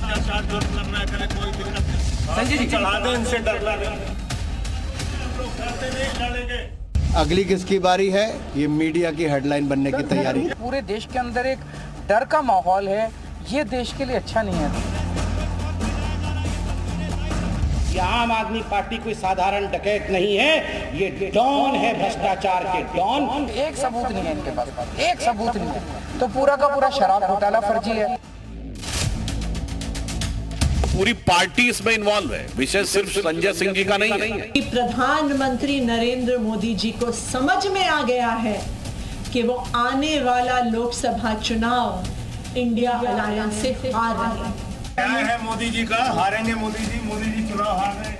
अत्याचार जुर्म करना करे कोई दिक्कत नहीं, संजय जी चढ़ा दो, इनसे डरना नहीं, लोग डरते नहीं लड़ेंगे। अगली किसकी बारी है, ये मीडिया की हेडलाइन बनने की तैयारी। पूरे देश के अंदर एक डर का माहौल है, ये देश के लिए अच्छा नहीं है। ये आम आदमी पार्टी कोई साधारण डकैत नहीं है, ये डॉन है, भ्रष्टाचार के डॉन। एक सबूत नहीं है इनके पास, एक सबूत नहीं है, तो पूरा का पूरा शराब घोटाला फर्जी है। पूरी पार्टी इसमें इन्वॉल्व है, विषय सिर्फ संजय सिंह जी का नहीं है। प्रधानमंत्री नरेंद्र मोदी जी को समझ में आ गया है कि वो आने वाला लोकसभा चुनाव इंडिया अलायंस से हार रहे हैं। क्या है मोदी जी का, हारेंगे मोदी जी चुनाव हार रहे हैं।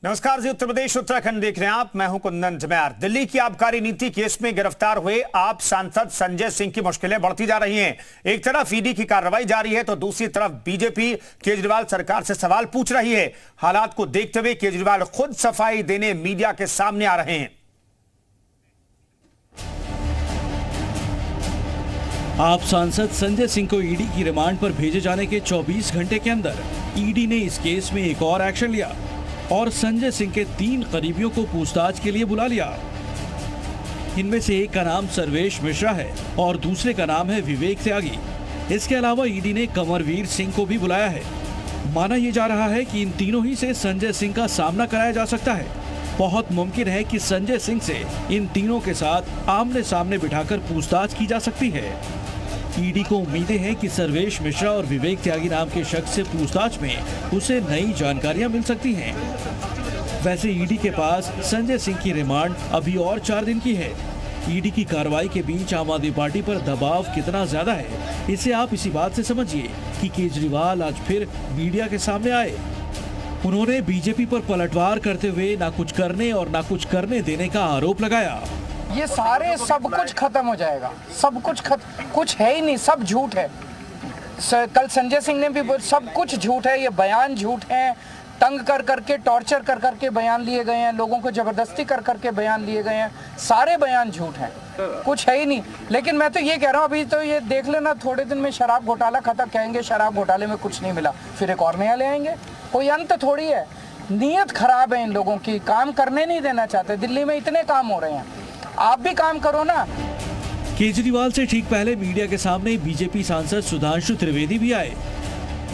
नमस्कार जी, उत्तर प्रदेश उत्तराखंड देख रहे हैं आप, मैं हूं कुंदन जमैर। दिल्ली की आबकारी नीति केस में गिरफ्तार हुए आप सांसद संजय सिंह की मुश्किलें बढ़ती जा रही हैं। एक तरफ ईडी की कार्रवाई जारी है तो दूसरी तरफ बीजेपी केजरीवाल सरकार से सवाल पूछ रही है। हालात को देखते हुए केजरीवाल खुद सफाई देने मीडिया के सामने आ रहे हैं। आप सांसद संजय सिंह को ईडी की रिमांड पर भेजे जाने के 24 घंटे के अंदर ईडी ने इस केस में एक और एक्शन लिया और संजय सिंह के 3 करीबियों को पूछताछ के लिए बुला लिया। इनमें से एक का नाम सर्वेश मिश्रा है और दूसरे का नाम है विवेक त्यागी। इसके अलावा ईडी ने कंवरवीर सिंह को भी बुलाया है। माना यह जा रहा है कि इन तीनों ही से संजय सिंह का सामना कराया जा सकता है। बहुत मुमकिन है कि संजय सिंह से इन तीनों के साथ आमने सामने बिठाकर पूछताछ की जा सकती है। ईडी को उम्मीदें हैं कि सर्वेश मिश्रा और विवेक त्यागी नाम के शख्स से पूछताछ में उसे नई जानकारियां मिल सकती हैं। वैसे ईडी के पास संजय सिंह की रिमांड अभी और 4 दिन की है। ईडी की कार्रवाई के बीच आम आदमी पार्टी पर दबाव कितना ज्यादा है, इसे आप इसी बात से समझिए कि केजरीवाल आज फिर मीडिया के सामने आए। उन्होंने बीजेपी पर पलटवार करते हुए ना कुछ करने और ना कुछ करने देने का आरोप लगाया। ये सारे सब कुछ खत्म हो जाएगा, सब कुछ कुछ है ही नहीं, सब झूठ है। कल संजय सिंह ने भी सब कुछ झूठ है, ये बयान झूठ है, तंग कर करके टॉर्चर कर करके बयान लिए गए हैं, लोगों को जबरदस्ती कर करके बयान लिए गए हैं, सारे बयान झूठ हैं, कुछ है ही नहीं। लेकिन मैं तो ये कह रहा हूँ, अभी तो ये देख लेना, थोड़े दिन में शराब घोटाला खत्म, कहेंगे शराब घोटाले में कुछ नहीं मिला, फिर एक और नया ले आएंगे। कोई अंत थोड़ी है, नीयत खराब है इन लोगों की, काम करने नहीं देना चाहते। दिल्ली में इतने काम हो रहे हैं, आप भी काम करो ना। केजरीवाल से ठीक पहले मीडिया के सामने बीजेपी सांसद सुधांशु त्रिवेदी भी आए।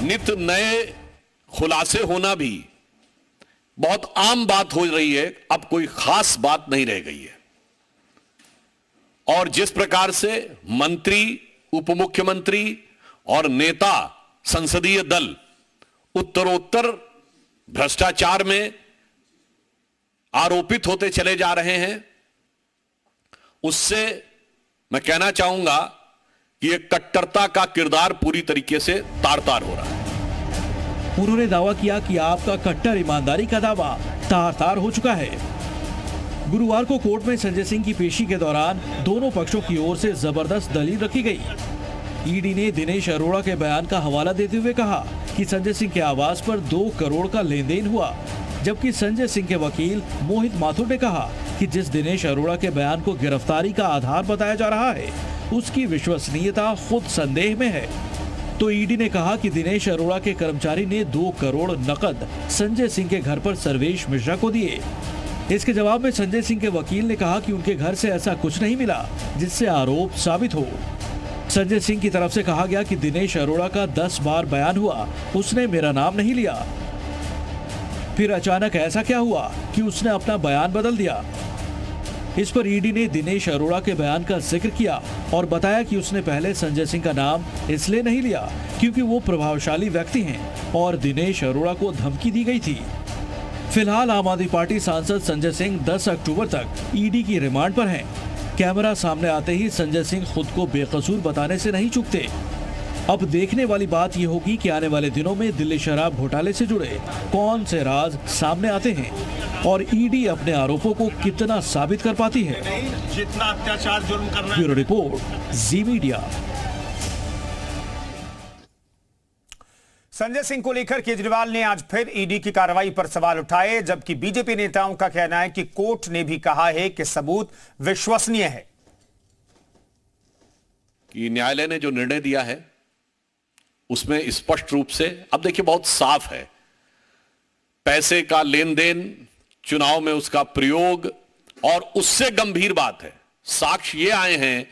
नित नए खुलासे होना भी बहुत आम बात हो रही है, अब कोई खास बात नहीं रह गई है। और जिस प्रकार से मंत्री, उपमुख्यमंत्री और नेता संसदीय दल उत्तरोत्तर भ्रष्टाचार में आरोपित होते चले जा रहे हैं, उससे मैं कहना चाहूंगा कि एक कट्टरता का किरदार पूरी तरीके से तार-तार हो रहा है। उन्होंने दावा किया कि आपका कट्टर ईमानदारी का दावा तार-तार हो चुका है। गुरुवार को कोर्ट में संजय सिंह की पेशी के दौरान दोनों पक्षों की ओर से जबरदस्त दलील रखी गई। ईडी ने दिनेश अरोड़ा के बयान का हवाला देते हुए कहा कि संजय सिंह के आवास पर 2 करोड़ का लेन देन हुआ, जबकि संजय सिंह के वकील मोहित माथुर ने कहा कि जिस दिनेश अरोड़ा के बयान को गिरफ्तारी का आधार बताया जा रहा है, उसकी विश्वसनीयता खुद संदेह में है। तो ईडी ने कहा कि दिनेश अरोड़ा के कर्मचारी ने 2 करोड़ नकद संजय सिंह के घर पर सर्वेश मिश्रा को दिए। इसके जवाब में संजय सिंह के वकील ने कहा कि उनके घर से ऐसा कुछ नहीं मिला जिससे आरोप साबित हो। संजय सिंह की तरफ से कहा गया कि दिनेश अरोड़ा का 10 बार बयान हुआ, उसने मेरा नाम नहीं लिया। फिर अचानक ऐसा क्या हुआ कि उसने अपना बयान बदल दिया। इस पर ईडी ने दिनेश अरोड़ा के बयान का जिक्र किया और बताया कि उसने पहले संजय सिंह का नाम इसलिए नहीं लिया क्योंकि वो प्रभावशाली व्यक्ति हैं और दिनेश अरोड़ा को धमकी दी गई थी। फिलहाल आम आदमी पार्टी सांसद संजय सिंह 10 अक्टूबर तक ईडी की रिमांड पर हैं। कैमरा सामने आते ही संजय सिंह खुद को बेकसूर बताने से नहीं चूकते। अब देखने वाली बात यह होगी कि आने वाले दिनों में दिल्ली शराब घोटाले से जुड़े कौन से राज सामने आते हैं और ईडी अपने आरोपों को कितना साबित कर पाती है। जितना अत्याचार जुर्म करना। ब्यूरो रिपोर्ट, जी मीडिया। संजय सिंह को लेकर केजरीवाल ने आज फिर ईडी की कार्रवाई पर सवाल उठाए, जबकि बीजेपी नेताओं का कहना है कि कोर्ट ने भी कहा है कि सबूत विश्वसनीय है। कि न्यायालय ने जो निर्णय दिया है उसमें स्पष्ट रूप से अब देखिए बहुत साफ है, पैसे का लेन देन, चुनाव में उसका प्रयोग, और उससे गंभीर बात है, साक्ष्य ये आए हैं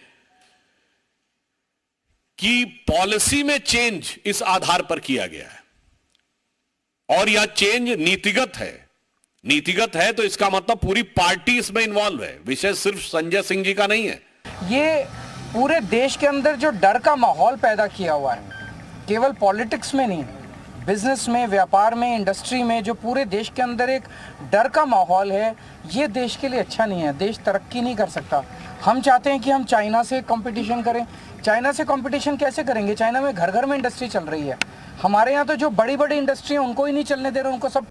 कि पॉलिसी में चेंज इस आधार पर किया गया है और यह चेंज नीतिगत है। नीतिगत है तो इसका मतलब पूरी पार्टी इसमें इन्वॉल्व है, विषय सिर्फ संजय सिंह जी का नहीं है। ये पूरे देश के अंदर जो डर का माहौल पैदा किया हुआ है, केवल पॉलिटिक्स में नहीं, बिजनेस में, व्यापार में, इंडस्ट्री में, जो पूरे देश के अंदर एक डर का माहौल है, ये देश के लिए अच्छा नहीं है। देश तरक्की नहीं कर सकता। हम चाहते हैं कि हम चाइना से कंपटीशन करें। चाइना से कंपटीशन कैसे करेंगे? चाइना में घर घर में इंडस्ट्री चल रही है। हमारे यहाँ तो जो बड़ी बड़ी इंडस्ट्री है उनको ही नहीं चलने दे रहे, उनको सब